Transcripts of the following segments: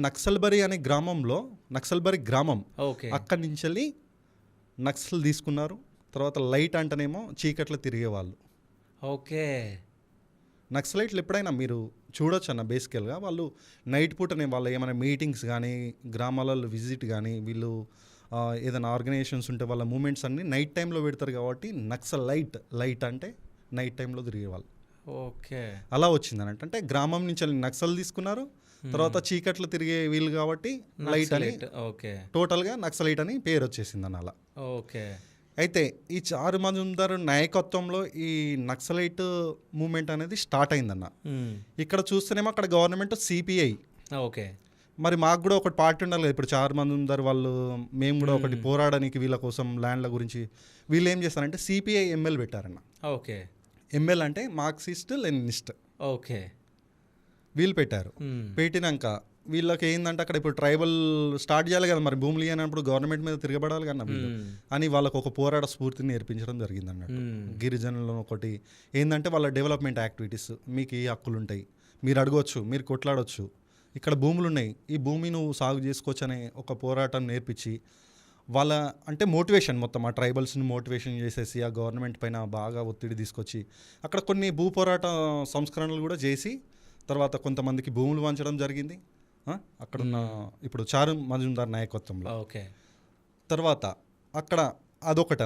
నక్సల్బరి అనే గ్రామంలో నక్సల్బరి గ్రామం ఓకే. అక్కడి నుంచి నక్సల్ తీసుకున్నారు. తర్వాత లైట్ అంటేనేమో చీకట్లో తిరిగేవాళ్ళు. ఓకే. నక్సలైట్లు ఎప్పుడైనా మీరు చూడొచ్చు అన్న బేసికల్గా వాళ్ళు నైట్ పూటనే వాళ్ళు ఏమైనా మీటింగ్స్ కానీ గ్రామాలలో విజిట్ కానీ వీళ్ళు ఏదైనా ఆర్గనైజేషన్స్ ఉంటే వాళ్ళ మూమెంట్స్ అన్నీ నైట్ టైంలో పెడతారు కాబట్టి లైట్ అంటే నైట్ టైంలో తిరిగేవాళ్ళు. ఓకే. అలా వచ్చింది అన్నట్టు. అంటే గ్రామం నుంచి నక్సల్ తీసుకున్నారు, తర్వాత చీకట్లో తిరిగే వీళ్ళు కాబట్టి లైట్ అని ఓకే. టోటల్గా నక్సలైట్ అని పేరు వచ్చేసింది అన్న అలా. ఓకే. అయితే ఈ చారు మజుందార్ నాయకత్వంలో ఈ నక్సలైట్ మూమెంట్ అనేది స్టార్ట్ అయిందన్న. ఇక్కడ చూస్తేనేమో అక్కడ గవర్నమెంట్ సిపిఐ. ఓకే. మరి మాకు కూడా ఒకటి పార్టీ ఉండాలి కదా. ఇప్పుడు చారు మజుందార్ వాళ్ళు మేము కూడా ఒకటి పోరాడడానికి వీళ్ళ కోసం ల్యాండ్ల గురించి వీళ్ళు ఏం చేస్తారంటే సిపిఐ ఎంఎల్ పెట్టారన్న. ఓకే. ఎంఎల్ అంటే మార్క్సిస్ట్ లెనినిస్ట్. ఓకే. వీళ్ళు పెట్టారు. పెట్టినాక వీళ్ళకి ఏంటంటే అక్కడ ఇప్పుడు ట్రైబల్ స్టార్ట్ చేయాలి కదా, మరి భూములు ఇవ్వనప్పుడు గవర్నమెంట్ మీద తిరగబడాలి కదా వీళ్ళు అని వాళ్ళకు ఒక పోరాట స్ఫూర్తిని నేర్పించడం జరిగింది అన్నట్టు. గిరిజనులను ఒకటి ఏంటంటే వాళ్ళ డెవలప్మెంట్ యాక్టివిటీస్, మీకు ఈ హక్కులు ఉంటాయి, మీరు అడగవచ్చు, మీరు కొట్లాడవచ్చు, ఇక్కడ భూములు ఉన్నాయి, ఈ భూమి నువ్వు సాగు చేసుకోవచ్చు అనే ఒక పోరాటం నేర్పించి వాళ్ళ అంటే మోటివేషన్ మొత్తం ఆ ట్రైబల్స్ని మోటివేషన్ చేసేసి ఆ గవర్నమెంట్ పైన బాగా ఒత్తిడి తీసుకొచ్చి అక్కడ కొన్ని భూ పోరాట సంస్కరణలు కూడా చేసి తర్వాత కొంతమందికి భూములు వంచడం జరిగింది అక్కడున్న ఇప్పుడు చారు మజుందార్ నాయకత్వంలో. ఓకే. తర్వాత అక్కడ అదొకటి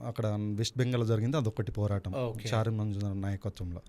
అక్కడ వెస్ట్ బెంగాల్ జరిగింది, అదొకటి పోరాటం చారు మజుందార్ నాయకత్వంలో.